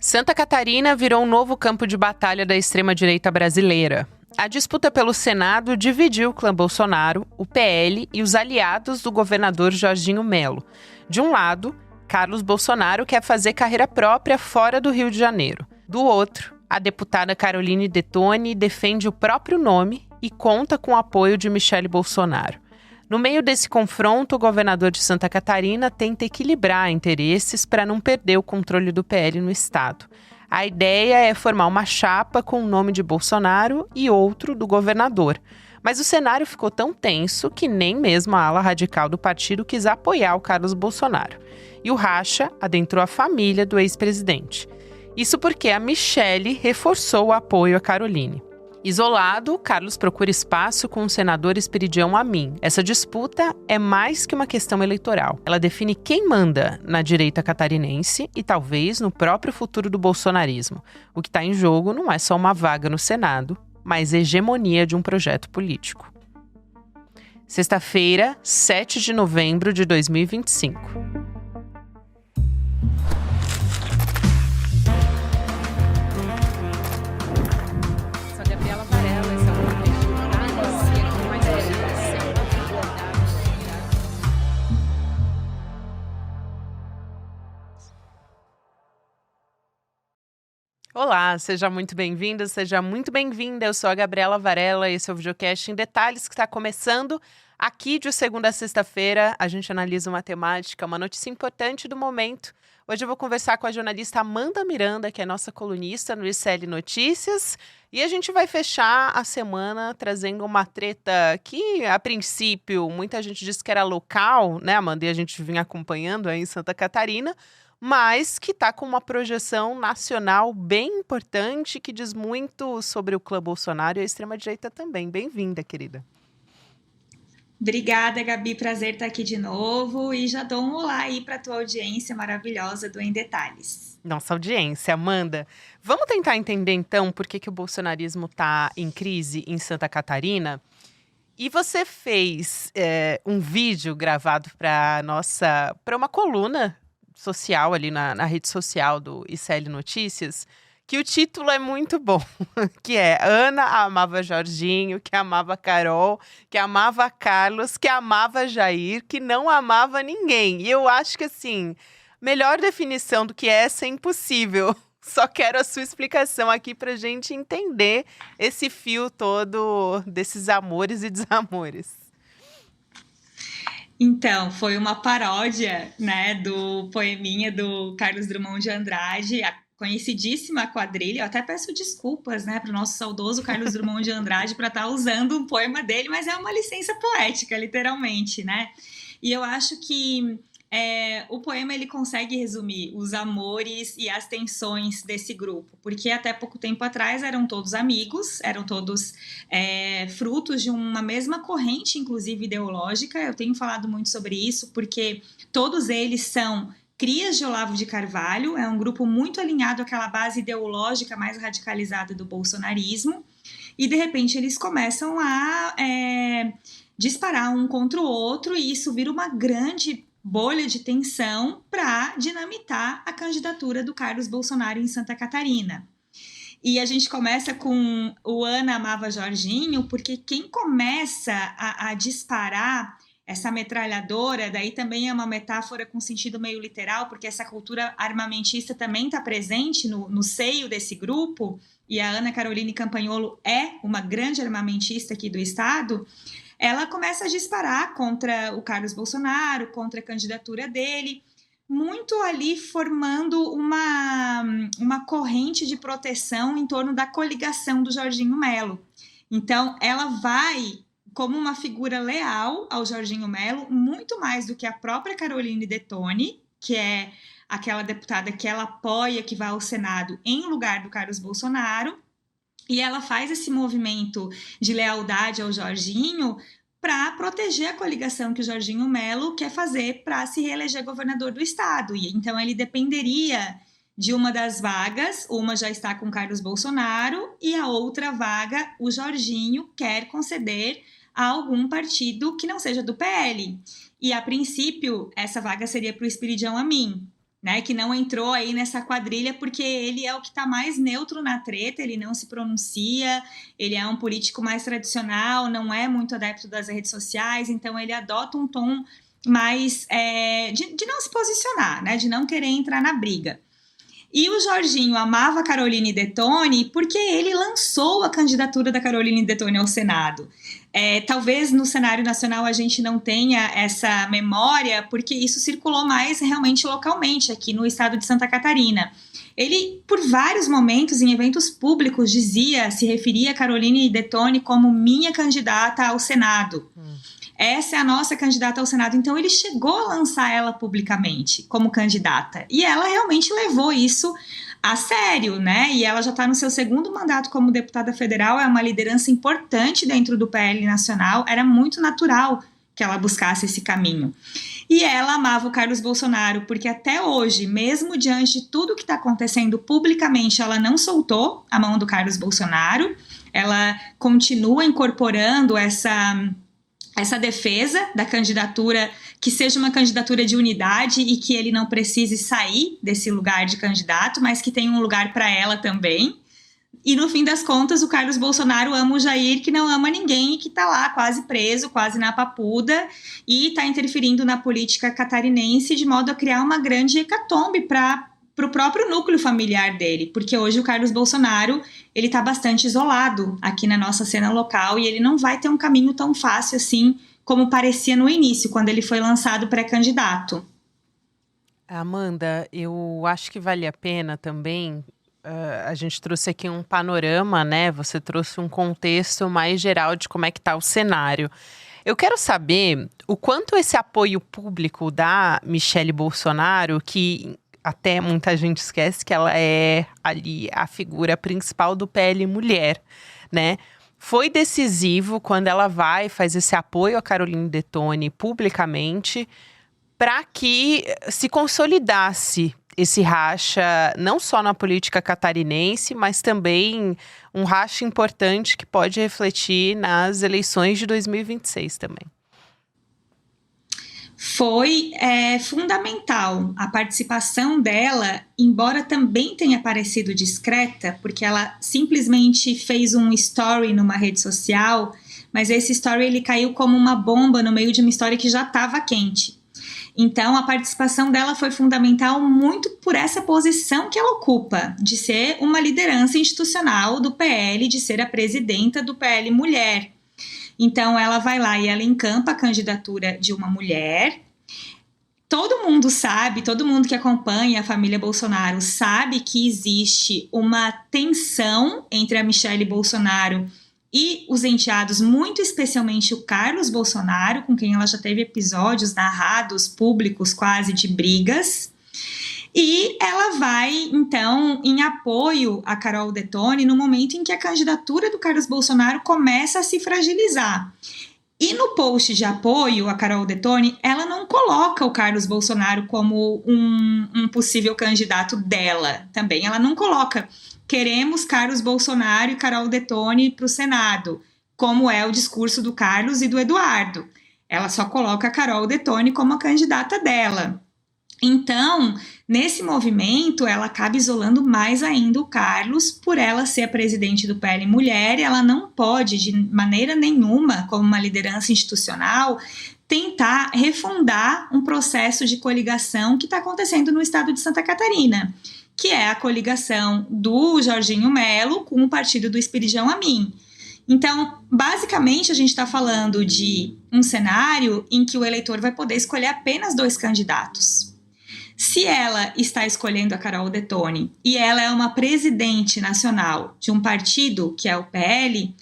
Santa Catarina virou um novo campo de batalha da extrema-direita brasileira. A disputa pelo Senado dividiu o clã Bolsonaro, o PL e os aliados do governador Jorginho Melo. De um lado, Carlos Bolsonaro quer fazer carreira própria fora do Rio de Janeiro. Do outro, a deputada Caroline Detoni defende o próprio nome e conta com o apoio de Michele Bolsonaro. No meio desse confronto, o governador de Santa Catarina tenta equilibrar interesses para não perder o controle do PL no estado. A ideia é formar uma chapa com o nome de Bolsonaro e outro do governador. Mas o cenário ficou tão tenso que nem mesmo a ala radical do partido quis apoiar o Carlos Bolsonaro. E o racha adentrou a família do ex-presidente. Isso porque a Michele reforçou o apoio a Caroline. Isolado, Carlos procura espaço com o senador Esperidião Amin. Essa disputa é mais que uma questão eleitoral. Ela define quem manda na direita catarinense e talvez no próprio futuro do bolsonarismo. O que está em jogo não é só uma vaga no Senado, mas a hegemonia de um projeto político. Sexta-feira, 7 de novembro de 2025. Olá, seja muito bem-vindo, seja muito bem-vinda. Eu sou a Gabriela Varela e esse é o Videocast em Detalhes que está começando aqui de segunda a sexta-feira. A gente analisa uma temática, uma notícia importante do momento. Hoje eu vou conversar com a jornalista Amanda Miranda, que é nossa colunista no ICL Notícias. E a gente vai fechar a semana trazendo uma treta que, a princípio, muita gente disse que era local, né, Amanda? E a gente vinha acompanhando aí em Santa Catarina, mas que está com uma projeção nacional bem importante, que diz muito sobre o clã Bolsonaro e a extrema-direita também. Bem-vinda, querida. Obrigada, Gabi. Prazer estar aqui de novo. E já dou um olá aí para a tua audiência maravilhosa do Em Detalhes. Nossa audiência, Amanda. Vamos tentar entender, então, por que o bolsonarismo está em crise em Santa Catarina? E você fez um vídeo gravado para uma coluna social ali na rede social do ICL Notícias, que o título é muito bom, que é Ana amava Jorginho, que amava Carol, que amava Carlos, que amava Jair, que não amava ninguém. E eu acho que, assim, melhor definição do que essa é impossível. Só quero a sua explicação aqui pra gente entender esse fio todo desses amores e desamores. Então, foi uma paródia, né, do poeminha do Carlos Drummond de Andrade, a conhecidíssima quadrilha. Eu até peço desculpas, né, para o nosso saudoso Carlos Drummond de Andrade para estar usando um poema dele, mas é uma licença poética, literalmente, né? E eu acho que o poema ele consegue resumir os amores e as tensões desse grupo, porque até pouco tempo atrás eram todos amigos, eram todos frutos de uma mesma corrente, inclusive ideológica. Eu tenho falado muito sobre isso, porque todos eles são crias de Olavo de Carvalho, é um grupo muito alinhado àquela base ideológica mais radicalizada do bolsonarismo, e de repente eles começam a disparar um contra o outro, e isso vira uma grande bolha de tensão para dinamitar a candidatura do Carlos Bolsonaro em Santa Catarina. E a gente começa com o Ana amava Jorginho, porque quem começa a disparar essa metralhadora, daí também é uma metáfora com sentido meio literal, porque essa cultura armamentista também está presente no seio desse grupo, e a Ana Caroline Campagnolo é uma grande armamentista aqui do estado. Ela começa a disparar contra o Carlos Bolsonaro, contra a candidatura dele, muito ali formando uma corrente de proteção em torno da coligação do Jorginho Melo. Então, ela vai como uma figura leal ao Jorginho Melo, muito mais do que a própria Caroline Detoni, que é aquela deputada que ela apoia, que vai ao Senado em lugar do Carlos Bolsonaro. E ela faz esse movimento de lealdade ao Jorginho para proteger a coligação que o Jorginho Melo quer fazer para se reeleger governador do estado. E então ele dependeria de uma das vagas, uma já está com Carlos Bolsonaro e a outra vaga o Jorginho quer conceder a algum partido que não seja do PL. E a princípio essa vaga seria para o Esperidião Amin, né, que não entrou aí nessa quadrilha porque ele é o que está mais neutro na treta, ele não se pronuncia, ele é um político mais tradicional, não é muito adepto das redes sociais, então ele adota um tom mais de não se posicionar, né, de não querer entrar na briga. E o Jorginho amava a Caroline Detoni porque ele lançou a candidatura da Caroline Detoni ao Senado. Talvez no cenário nacional a gente não tenha essa memória, porque isso circulou mais realmente localmente, aqui no estado de Santa Catarina. Ele, por vários momentos, em eventos públicos, se referia a Caroline Detoni como minha candidata ao Senado. Essa é a nossa candidata ao Senado. Então, ele chegou a lançar ela publicamente como candidata. E ela realmente levou isso a sério, né? E ela já está no seu segundo mandato como deputada federal, é uma liderança importante dentro do PL nacional. Era muito natural que ela buscasse esse caminho. E ela amava o Carlos Bolsonaro, porque até hoje, mesmo diante de tudo que está acontecendo publicamente, ela não soltou a mão do Carlos Bolsonaro. Ela continua incorporando essa defesa da candidatura, que seja uma candidatura de unidade e que ele não precise sair desse lugar de candidato, mas que tenha um lugar para ela também. E no fim das contas, o Carlos Bolsonaro ama o Jair, que não ama ninguém e que está lá quase preso, quase na papuda, e está interferindo na política catarinense de modo a criar uma grande hecatombe para o próprio núcleo familiar dele, porque hoje o Carlos Bolsonaro ele está bastante isolado aqui na nossa cena local e ele não vai ter um caminho tão fácil assim como parecia no início, quando ele foi lançado pré-candidato. Amanda, eu acho que vale a pena também. A gente trouxe aqui um panorama, né? Você trouxe um contexto mais geral de como é que está o cenário. Eu quero saber o quanto esse apoio público da Michelle Bolsonaro, que até muita gente esquece que ela é ali a figura principal do PL Mulher, né? Foi decisivo quando ela faz esse apoio a Caroline Detoni publicamente para que se consolidasse esse racha, não só na política catarinense, mas também um racha importante que pode refletir nas eleições de 2026 também. Foi fundamental a participação dela, embora também tenha parecido discreta, porque ela simplesmente fez um story numa rede social, mas esse story ele caiu como uma bomba no meio de uma história que já estava quente. Então, a participação dela foi fundamental muito por essa posição que ela ocupa, de ser uma liderança institucional do PL, de ser a presidenta do PL Mulher. Então, ela vai lá e ela encampa a candidatura de uma mulher. Todo mundo sabe, todo mundo que acompanha a família Bolsonaro sabe que existe uma tensão entre a Michelle Bolsonaro e os enteados, muito especialmente o Carlos Bolsonaro, com quem ela já teve episódios narrados públicos quase de brigas. E ela vai, então, em apoio a Carol Detoni no momento em que a candidatura do Carlos Bolsonaro começa a se fragilizar. E no post de apoio a Carol Detoni, ela não coloca o Carlos Bolsonaro como um possível candidato dela também. Ela não coloca queremos Carlos Bolsonaro e Carol Detoni para o Senado, como é o discurso do Carlos e do Eduardo. Ela só coloca a Carol Detoni como a candidata dela. Então, nesse movimento, ela acaba isolando mais ainda o Carlos, por ela ser a presidente do PL Mulher, ela não pode, de maneira nenhuma, como uma liderança institucional, tentar refundar um processo de coligação que está acontecendo no estado de Santa Catarina, que é a coligação do Jorginho Melo com o partido do Espiridão Amin. Então, basicamente, a gente está falando de um cenário em que o eleitor vai poder escolher apenas 2 candidatos. Se ela está escolhendo a Carol Detoni e ela é uma presidente nacional de um partido, que é o PL,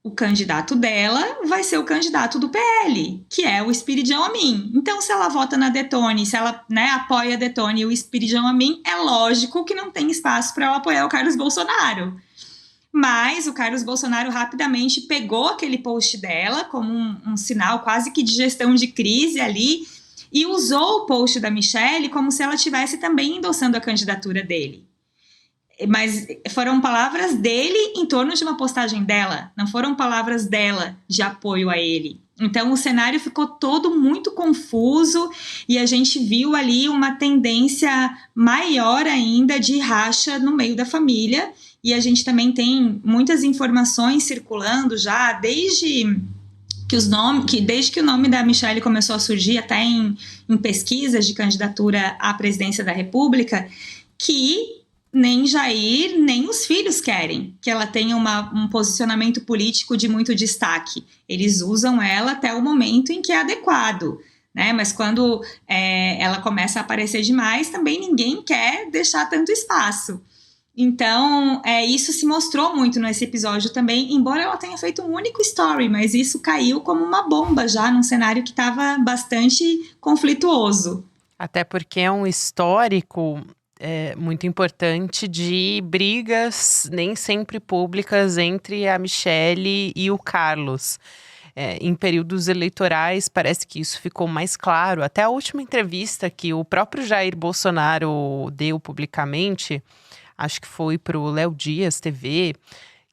o candidato dela vai ser o candidato do PL, que é o Espiridão Amin. Então, se ela vota na Detoni, se ela apoia a Detoni e o Espiridão Amin, é lógico que não tem espaço para ela apoiar o Carlos Bolsonaro. Mas o Carlos Bolsonaro rapidamente pegou aquele post dela como um sinal quase que de gestão de crise ali e usou o post da Michelle como se ela estivesse também endossando a candidatura dele. Mas foram palavras dele em torno de uma postagem dela, não foram palavras dela de apoio a ele. Então, o cenário ficou todo muito confuso e a gente viu ali uma tendência maior ainda de racha no meio da família. E a gente também tem muitas informações circulando já desde que o nome da Michelle começou a surgir, até em pesquisas de candidatura à presidência da República, que nem Jair, nem os filhos querem que ela tenha um posicionamento político de muito destaque. Eles usam ela até o momento em que é adequado, né? Mas quando ela começa a aparecer demais, também ninguém quer deixar tanto espaço. Então, isso se mostrou muito nesse episódio também, embora ela tenha feito um único story, mas isso caiu como uma bomba já num cenário que estava bastante conflituoso. Até porque é um histórico muito importante de brigas nem sempre públicas entre a Michelle e o Carlos. Em períodos eleitorais, parece que isso ficou mais claro. Até a última entrevista que o próprio Jair Bolsonaro deu publicamente, acho que foi para o Léo Dias TV,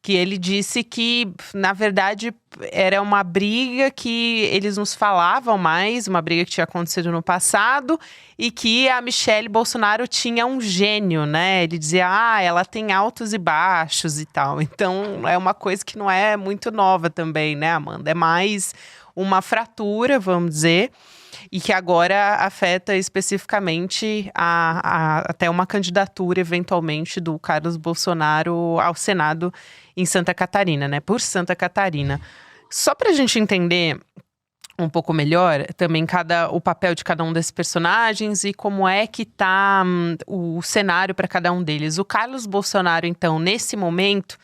que ele disse que, na verdade, era uma briga que eles nos falavam mais, uma briga que tinha acontecido no passado, e que a Michelle Bolsonaro tinha um gênio, né? Ele dizia, ela tem altos e baixos e tal. Então, é uma coisa que não é muito nova também, né, Amanda? É mais uma fratura, vamos dizer, e que agora afeta especificamente até uma candidatura, eventualmente, do Carlos Bolsonaro ao Senado em Santa Catarina, né? Por Santa Catarina. Só para a gente entender um pouco melhor também o papel de cada um desses personagens e como é que tá o cenário para cada um deles. O Carlos Bolsonaro, então, nesse momento,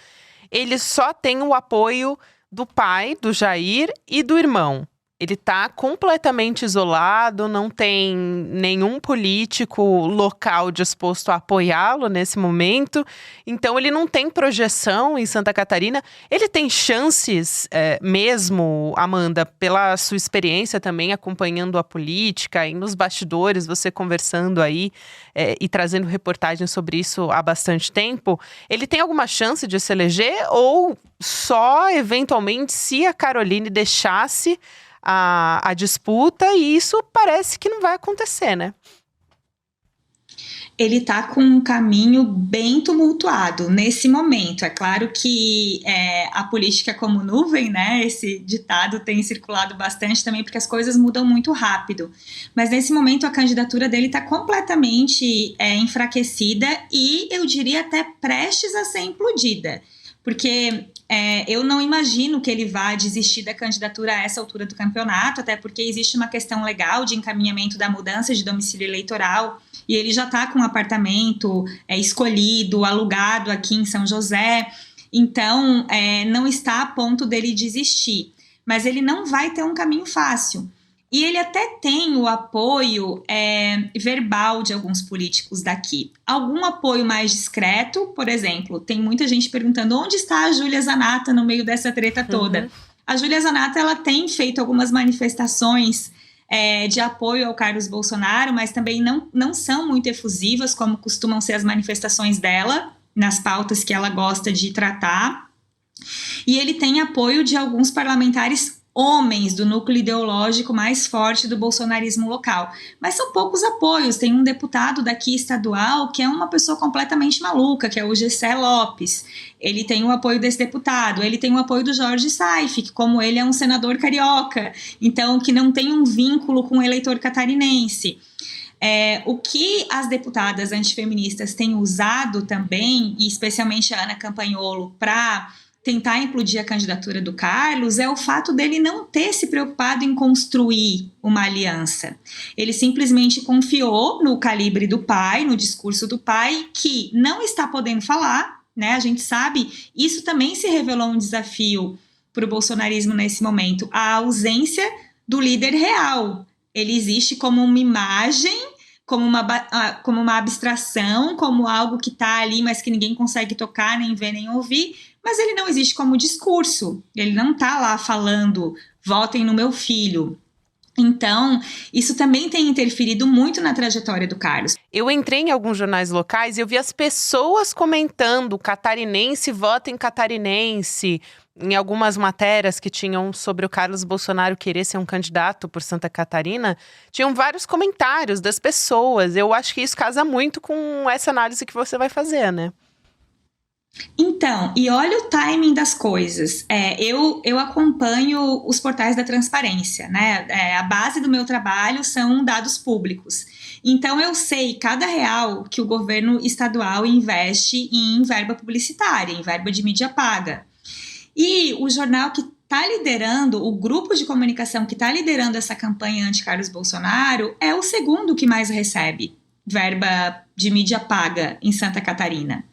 ele só tem o apoio do pai, do Jair, e do irmão. Ele está completamente isolado, não tem nenhum político local disposto a apoiá-lo nesse momento. Então, ele não tem projeção em Santa Catarina. Ele tem chances mesmo, Amanda, pela sua experiência também acompanhando a política e nos bastidores, você conversando aí e trazendo reportagens sobre isso há bastante tempo. Ele tem alguma chance de se eleger ou só, eventualmente, se a Caroline deixasse a disputa, e isso parece que não vai acontecer, né? Ele está com um caminho bem tumultuado nesse momento. É claro que a política é como nuvem, né? Esse ditado tem circulado bastante também, porque as coisas mudam muito rápido. Mas nesse momento a candidatura dele está completamente enfraquecida e eu diria até prestes a ser implodida. Porque eu não imagino que ele vá desistir da candidatura a essa altura do campeonato, até porque existe uma questão legal de encaminhamento da mudança de domicílio eleitoral, e ele já está com um apartamento escolhido, alugado aqui em São José, então não está a ponto dele desistir. Mas ele não vai ter um caminho fácil. E ele até tem o apoio verbal de alguns políticos daqui. Algum apoio mais discreto, por exemplo, tem muita gente perguntando onde está a Júlia Zanatta no meio dessa treta toda. Uhum. A Júlia Zanatta, ela tem feito algumas manifestações de apoio ao Carlos Bolsonaro, mas também não são muito efusivas, como costumam ser as manifestações dela, nas pautas que ela gosta de tratar. E ele tem apoio de alguns parlamentares homens do núcleo ideológico mais forte do bolsonarismo local. Mas são poucos apoios. Tem um deputado daqui estadual que é uma pessoa completamente maluca, que é o Gessé Lopes. Ele tem o apoio desse deputado. Ele tem o apoio do Jorge Saif, que como ele é um senador carioca, então que não tem um vínculo com o eleitor catarinense. O que as deputadas antifeministas têm usado também, e especialmente a Ana Campagnolo, para tentar implodir a candidatura do Carlos é o fato dele não ter se preocupado em construir uma aliança. Ele simplesmente confiou no calibre do pai, no discurso do pai, que não está podendo falar, né? A gente sabe, isso também se revelou um desafio para o bolsonarismo nesse momento, a ausência do líder real. Ele existe como uma imagem, como uma abstração, como algo que está ali, mas que ninguém consegue tocar, nem ver, nem ouvir, mas ele não existe como discurso, ele não está lá falando, votem no meu filho. Então, isso também tem interferido muito na trajetória do Carlos. Eu entrei em alguns jornais locais e eu vi as pessoas comentando catarinense vota em catarinense. Em algumas matérias que tinham sobre o Carlos Bolsonaro querer ser um candidato por Santa Catarina, tinham vários comentários das pessoas. Eu acho que isso casa muito com essa análise que você vai fazer, né? Então, e olha o timing das coisas. Eu acompanho os portais da transparência, né? A base do meu trabalho são dados públicos. Então, eu sei cada real que o governo estadual investe em verba publicitária, em verba de mídia paga. E o jornal que está liderando, o grupo de comunicação que está liderando essa campanha anti-Carlos Bolsonaro é o segundo que mais recebe verba de mídia paga em Santa Catarina.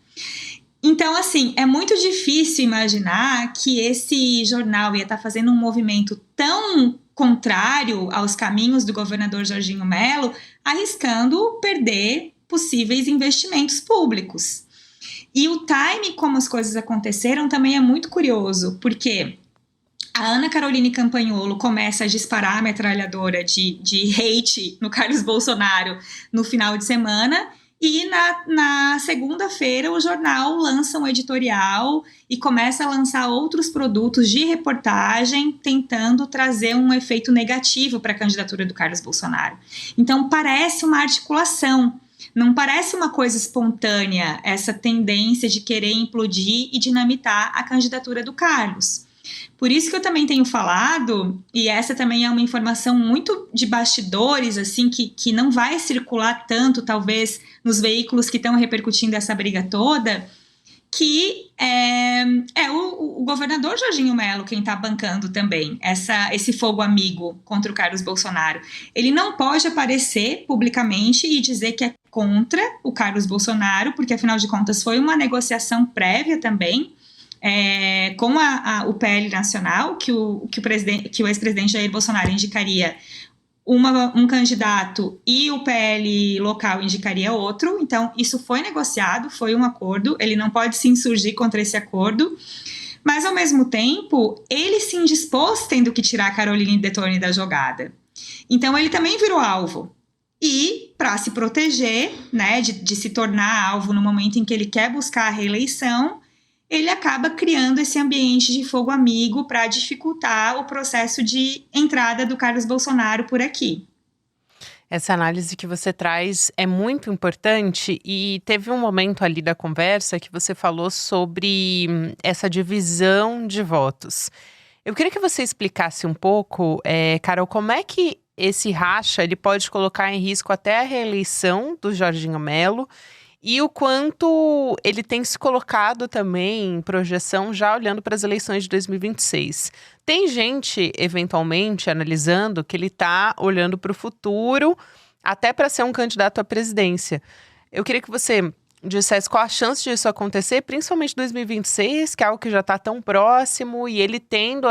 Então, assim, é muito difícil imaginar que esse jornal ia estar fazendo um movimento tão contrário aos caminhos do governador Jorginho Melo, arriscando perder possíveis investimentos públicos. E o time como as coisas aconteceram também é muito curioso, porque a Ana Caroline Campagnolo começa a disparar a metralhadora de hate no Carlos Bolsonaro no final de semana. E na segunda-feira o jornal lança um editorial e começa a lançar outros produtos de reportagem, tentando trazer um efeito negativo para a candidatura do Carlos Bolsonaro. Então parece uma articulação, não parece uma coisa espontânea, essa tendência de querer implodir e dinamitar a candidatura do Carlos. Por isso que eu também tenho falado, e essa também é uma informação muito de bastidores, assim, que não vai circular tanto, talvez, nos veículos que estão repercutindo essa briga toda, que é o governador Jorginho Melo quem está bancando também esse fogo amigo contra o Carlos Bolsonaro. Ele não pode aparecer publicamente e dizer que é contra o Carlos Bolsonaro, porque, afinal de contas, foi uma negociação prévia também, com o PL Nacional, que o ex-presidente Jair Bolsonaro indicaria um candidato e o PL local indicaria outro. Então, isso foi negociado, foi um acordo, ele não pode se insurgir contra esse acordo, mas, ao mesmo tempo, ele se indispôs tendo que tirar a Caroline Detoni da jogada. Então, ele também virou alvo. E, para se proteger, né, de se tornar alvo no momento em que ele quer buscar a reeleição, ele acaba criando esse ambiente de fogo amigo para dificultar o processo de entrada do Carlos Bolsonaro por aqui. Essa análise que você traz é muito importante e teve um momento ali da conversa que você falou sobre essa divisão de votos. Eu queria que você explicasse um pouco, Carol, como é que esse racha ele pode colocar em risco até a reeleição do Jorginho Melo e o quanto ele tem se colocado também em projeção já olhando para as eleições de 2026. Tem gente, eventualmente, analisando que ele está olhando para o futuro até para ser um candidato à presidência. Eu queria que você dissesse qual a chance disso acontecer, principalmente em 2026, que é algo que já está tão próximo, e ele tendo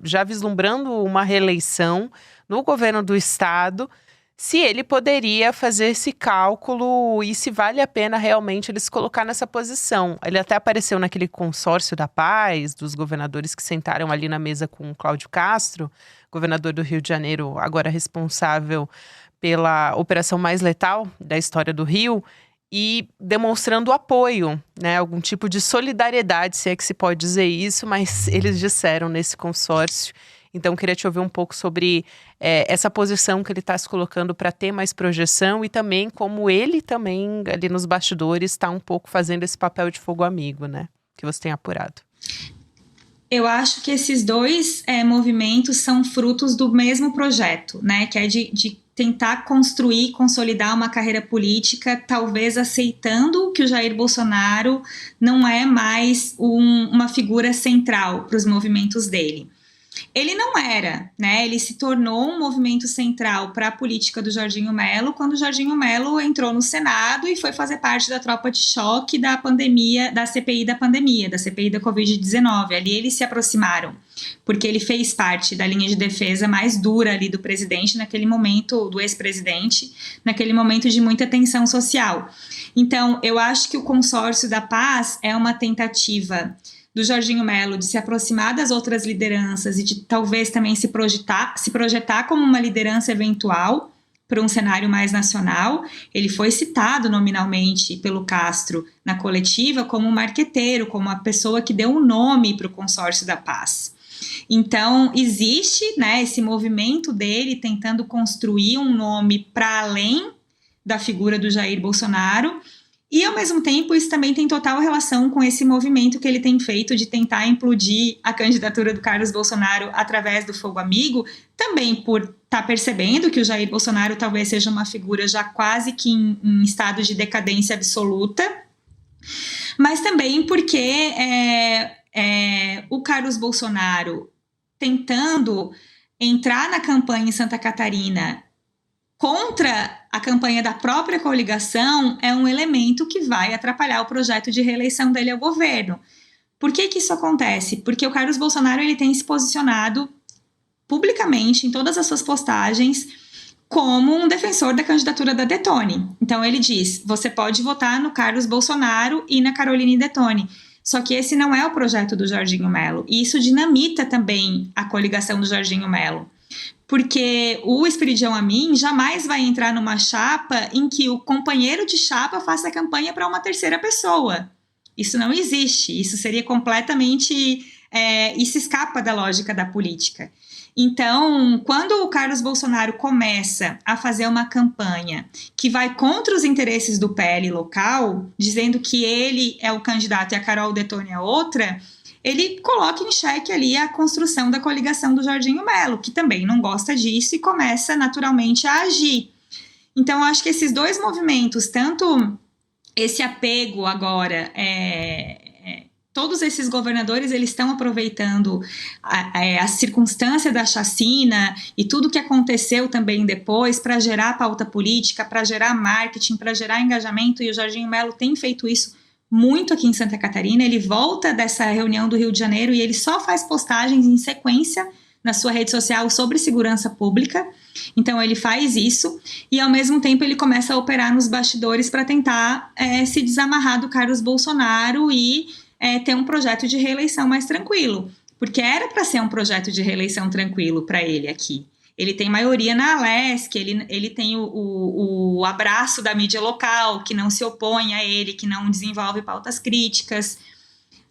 já vislumbrando uma reeleição no governo do estado, se ele poderia fazer esse cálculo e se vale a pena realmente ele se colocar nessa posição. Ele até apareceu naquele consórcio da paz, dos governadores que sentaram ali na mesa com o Cláudio Castro, governador do Rio de Janeiro, agora responsável pela operação mais letal da história do Rio, e demonstrando apoio, né, algum tipo de solidariedade, se é que se pode dizer isso, mas eles disseram nesse consórcio. Então, queria te ouvir um pouco sobre essa posição que ele está se colocando para ter mais projeção e também como ele também, ali nos bastidores, está um pouco fazendo esse papel de fogo amigo, né? Que você tem apurado. Eu acho que esses dois movimentos são frutos do mesmo projeto, né? Que é de tentar construir, consolidar uma carreira política, talvez aceitando que o Jair Bolsonaro não é mais uma figura central para os movimentos dele. Ele não era, né? Ele se tornou um movimento central para a política do Jorginho Melo quando o Jorginho Melo entrou no Senado e foi fazer parte da tropa de choque da pandemia, da CPI da pandemia, da CPI da Covid-19. Ali eles se aproximaram, porque ele fez parte da linha de defesa mais dura ali do presidente naquele momento, do ex-presidente, naquele momento de muita tensão social. Então, eu acho que o consórcio da paz é uma tentativa do do Jorginho Melo de se aproximar das outras lideranças e de talvez também se projetar como uma liderança eventual para um cenário mais nacional. Ele foi citado nominalmente pelo Castro na coletiva como um marqueteiro, como a pessoa que deu um nome para o Consórcio da Paz. Então, existe, né, esse movimento dele tentando construir um nome para além da figura do Jair Bolsonaro, e ao mesmo tempo isso também tem total relação com esse movimento que ele tem feito de tentar implodir a candidatura do Carlos Bolsonaro através do Fogo Amigo, também por estar percebendo que o Jair Bolsonaro talvez seja uma figura já quase que em estado de decadência absoluta, mas também porque o Carlos Bolsonaro tentando entrar na campanha em Santa Catarina contra a campanha da própria coligação é um elemento que vai atrapalhar o projeto de reeleição dele ao governo. Por que isso acontece? Porque o Carlos Bolsonaro ele tem se posicionado publicamente em todas as suas postagens como um defensor da candidatura da Detone. Então ele diz, você pode votar no Carlos Bolsonaro e na Caroline Detone. Só que esse não é o projeto do Jorginho Melo. E isso dinamita também a coligação do Jorginho Melo. Porque o Esperidião Amin jamais vai entrar numa chapa em que o companheiro de chapa faça campanha para uma terceira pessoa. Isso não existe. Isso seria completamente... isso escapa da lógica da política. Então, quando o Carlos Bolsonaro começa a fazer uma campanha que vai contra os interesses do PL local, dizendo que ele é o candidato e a Carol Detone é outra, ele coloca em xeque ali a construção da coligação do Jorginho Melo, que também não gosta disso e começa naturalmente a agir. Então, eu acho que esses dois movimentos, tanto esse apego agora... todos esses governadores, eles estão aproveitando a circunstância da chacina e tudo que aconteceu também depois para gerar pauta política, para gerar marketing, para gerar engajamento, e o Jorginho Melo tem feito isso muito aqui em Santa Catarina. Ele volta dessa reunião do Rio de Janeiro e ele só faz postagens em sequência na sua rede social sobre segurança pública. Então ele faz isso e ao mesmo tempo ele começa a operar nos bastidores para tentar se desamarrar do Carlos Bolsonaro e ter um projeto de reeleição mais tranquilo, porque era para ser um projeto de reeleição tranquilo para ele aqui. Ele tem maioria na Alesc, ele tem o abraço da mídia local, que não se opõe a ele, que não desenvolve pautas críticas.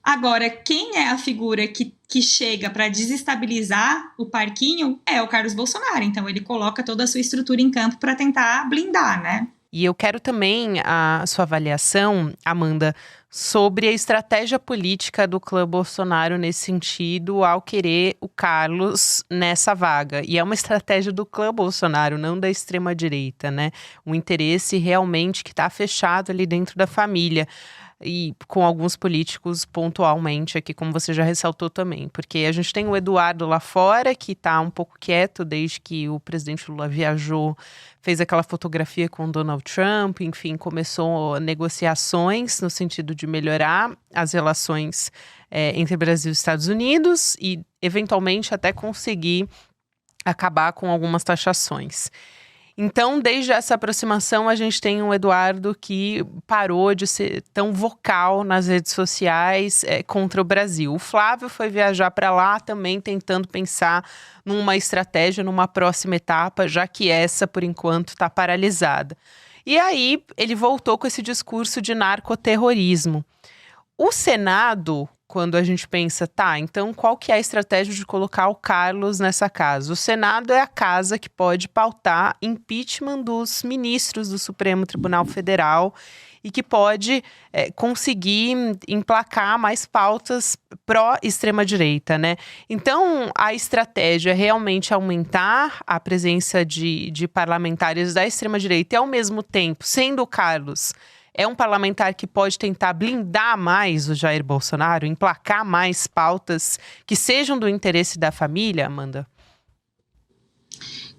Agora, quem é a figura que chega para desestabilizar o parquinho é o Carlos Bolsonaro. Então, ele coloca toda a sua estrutura em campo para tentar blindar, né? E eu quero também a sua avaliação, Amanda, sobre a estratégia política do clã Bolsonaro nesse sentido ao querer o Carlos nessa vaga. E é uma estratégia do clã Bolsonaro, não da extrema-direita, né? Um interesse realmente que está fechado ali dentro da família. E com alguns políticos pontualmente aqui, como você já ressaltou também. Porque a gente tem o Eduardo lá fora, que está um pouco quieto desde que o presidente Lula viajou, fez aquela fotografia com o Donald Trump, enfim, começou negociações no sentido de melhorar as relações entre Brasil e Estados Unidos e, eventualmente, até conseguir acabar com algumas taxações. Então, desde essa aproximação, a gente tem um Eduardo que parou de ser tão vocal nas redes sociais contra o Brasil. O Flávio foi viajar para lá também tentando pensar numa estratégia, numa próxima etapa, já que essa, por enquanto, está paralisada. E aí, ele voltou com esse discurso de narcoterrorismo. O Senado, quando a gente pensa, então qual que é a estratégia de colocar o Carlos nessa casa? O Senado é a casa que pode pautar impeachment dos ministros do Supremo Tribunal Federal e que pode conseguir emplacar mais pautas pró-extrema-direita, né? Então, a estratégia é realmente aumentar a presença de parlamentares da extrema-direita e, ao mesmo tempo, sendo o Carlos... é um parlamentar que pode tentar blindar mais o Jair Bolsonaro, emplacar mais pautas que sejam do interesse da família, Amanda?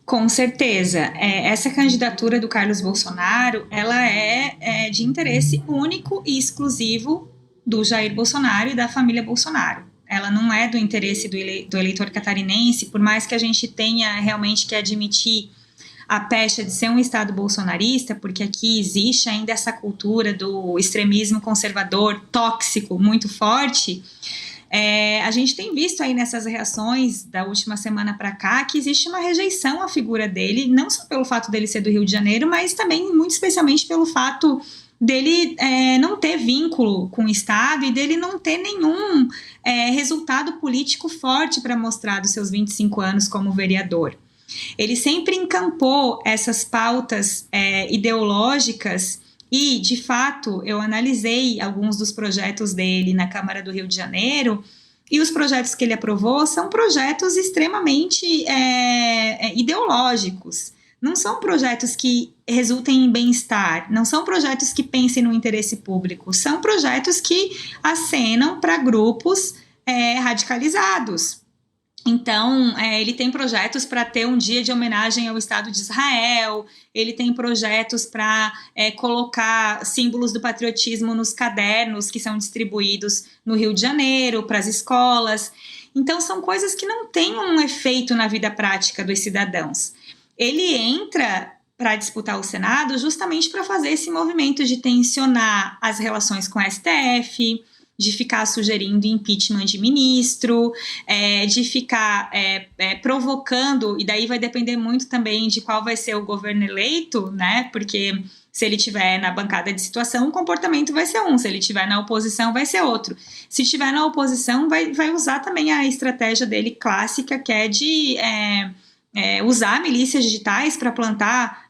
Com certeza. Essa candidatura do Carlos Bolsonaro, ela é de interesse único e exclusivo do Jair Bolsonaro e da família Bolsonaro. Ela não é do interesse do eleitor catarinense, por mais que a gente tenha realmente que admitir a pecha de ser um Estado bolsonarista, porque aqui existe ainda essa cultura do extremismo conservador tóxico muito forte, A gente tem visto aí nessas reações da última semana para cá que existe uma rejeição à figura dele, não só pelo fato dele ser do Rio de Janeiro, mas também muito especialmente pelo fato dele não ter vínculo com o Estado e dele não ter nenhum resultado político forte para mostrar dos seus 25 anos como vereador. Ele sempre encampou essas pautas ideológicas e, de fato, eu analisei alguns dos projetos dele na Câmara do Rio de Janeiro e os projetos que ele aprovou são projetos extremamente ideológicos. Não são projetos que resultem em bem-estar, não são projetos que pensem no interesse público, são projetos que acenam para grupos radicalizados. Então, ele tem projetos para ter um dia de homenagem ao Estado de Israel, ele tem projetos para colocar símbolos do patriotismo nos cadernos que são distribuídos no Rio de Janeiro, para as escolas. Então, são coisas que não têm um efeito na vida prática dos cidadãos. Ele entra para disputar o Senado justamente para fazer esse movimento de tensionar as relações com o STF, de ficar sugerindo impeachment de ministro, de ficar provocando, e daí vai depender muito também de qual vai ser o governo eleito, né? Porque se ele estiver na bancada de situação, o comportamento vai ser um, se ele estiver na oposição, vai ser outro. Se estiver na oposição, vai usar também a estratégia dele clássica, que é de usar milícias digitais para plantar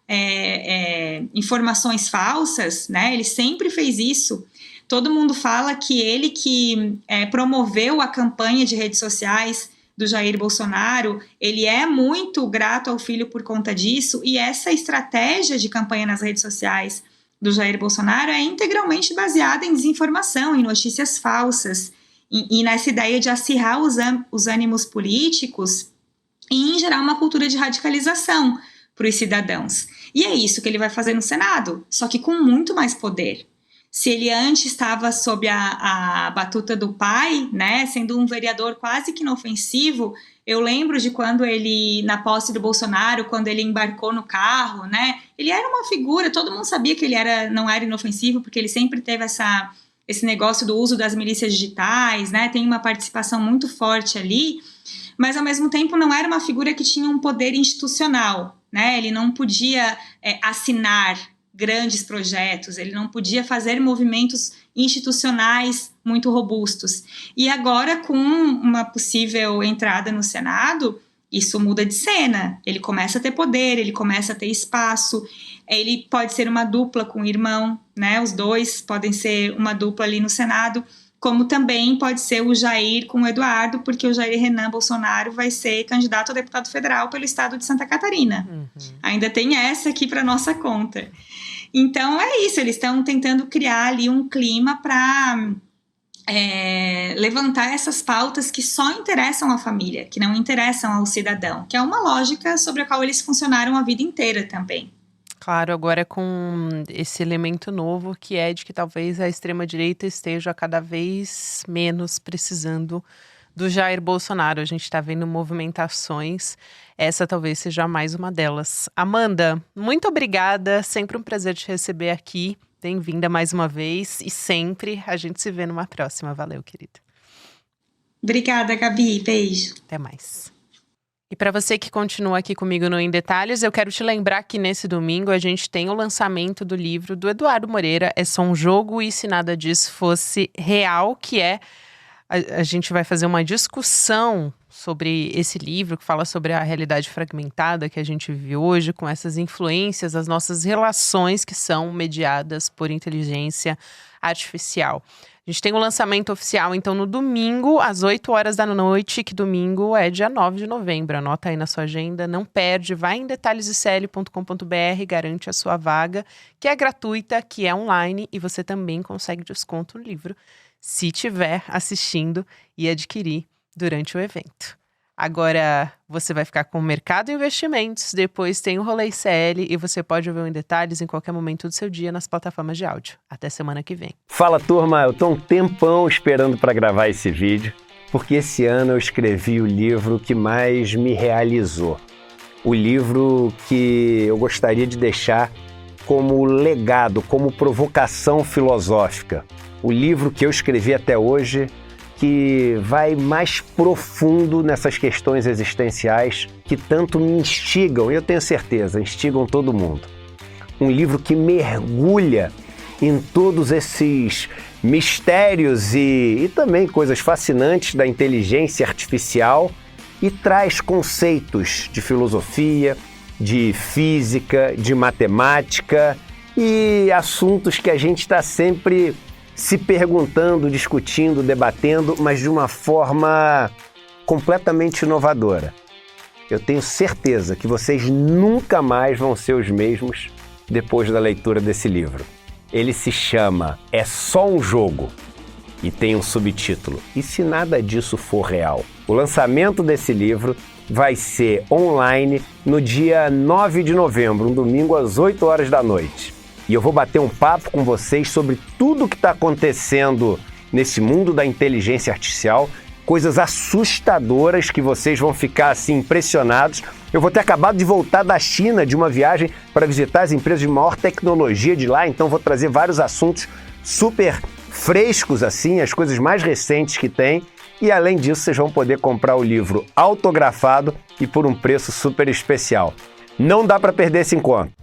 informações falsas, né? Ele sempre fez isso. Todo mundo fala que ele que promoveu a campanha de redes sociais do Jair Bolsonaro, ele é muito grato ao filho por conta disso, e essa estratégia de campanha nas redes sociais do Jair Bolsonaro é integralmente baseada em desinformação, em notícias falsas, e nessa ideia de acirrar os ânimos políticos e em gerar uma cultura de radicalização para os cidadãos. E é isso que ele vai fazer no Senado, só que com muito mais poder. Se ele antes estava sob a batuta do pai, né, sendo um vereador quase que inofensivo, eu lembro de quando ele, na posse do Bolsonaro, quando ele embarcou no carro, né, ele era uma figura, todo mundo sabia que ele não era inofensivo, porque ele sempre teve esse negócio do uso das milícias digitais, né, tem uma participação muito forte ali, mas ao mesmo tempo não era uma figura que tinha um poder institucional, né, ele não podia assinar grandes projetos, ele não podia fazer movimentos institucionais muito robustos. E agora, com uma possível entrada no Senado, isso muda de cena. Ele começa a ter poder, ele começa a ter espaço, ele pode ser uma dupla com o irmão, né? Os dois podem ser uma dupla ali no Senado, como também pode ser o Jair com o Eduardo, porque o Jair Renan Bolsonaro vai ser candidato a deputado federal pelo estado de Santa Catarina. Ainda tem essa aqui para nossa conta. Então é isso, eles estão tentando criar ali um clima para levantar essas pautas que só interessam à família, que não interessam ao cidadão, que é uma lógica sobre a qual eles funcionaram a vida inteira também. Claro, agora com esse elemento novo que é de que talvez a extrema-direita esteja cada vez menos precisando do Jair Bolsonaro. A gente está vendo movimentações, essa talvez seja mais uma delas. Amanda, muito obrigada, sempre um prazer te receber aqui. Bem-vinda mais uma vez e sempre a gente se vê numa próxima. Valeu, querida. Obrigada, Gabi. Beijo. Até mais. E para você que continua aqui comigo no Em Detalhes, eu quero te lembrar que nesse domingo a gente tem o lançamento do livro do Eduardo Moreira, É Só um Jogo e Se Nada Disso Fosse Real, que a gente vai fazer uma discussão sobre esse livro, que fala sobre a realidade fragmentada que a gente vive hoje, com essas influências, as nossas relações que são mediadas por inteligência artificial. A gente tem o lançamento oficial, então, no domingo, às 8 horas da noite, que domingo é dia 9 de novembro. Anota aí na sua agenda, não perde, vai em detalhesicl.com.br, garante a sua vaga, que é gratuita, que é online, e você também consegue desconto no livro, se estiver assistindo e adquirir durante o evento. Agora você vai ficar com o Mercado Investimentos, depois tem o Rolê ICL e você pode ouvir o Em Detalhes em qualquer momento do seu dia nas plataformas de áudio. Até semana que vem. Fala, turma, eu tô um tempão esperando para gravar esse vídeo, porque esse ano eu escrevi o livro que mais me realizou. O livro que eu gostaria de deixar como legado, como provocação filosófica. O livro que eu escrevi até hoje que vai mais profundo nessas questões existenciais que tanto me instigam, eu tenho certeza, instigam todo mundo. Um livro que mergulha em todos esses mistérios e também coisas fascinantes da inteligência artificial e traz conceitos de filosofia, de física, de matemática e assuntos que a gente está sempre se perguntando, discutindo, debatendo, mas de uma forma completamente inovadora. Eu tenho certeza que vocês nunca mais vão ser os mesmos depois da leitura desse livro. Ele se chama É Só um Jogo e tem um subtítulo: E se nada disso for real? O lançamento desse livro vai ser online no dia 9 de novembro, um domingo às 8 horas da noite. E eu vou bater um papo com vocês sobre tudo o que está acontecendo nesse mundo da inteligência artificial, coisas assustadoras que vocês vão ficar assim impressionados. Eu vou ter acabado de voltar da China de uma viagem para visitar as empresas de maior tecnologia de lá, então vou trazer vários assuntos super frescos assim, as coisas mais recentes que tem. E além disso, vocês vão poder comprar o livro autografado e por um preço super especial. Não dá para perder esse encontro.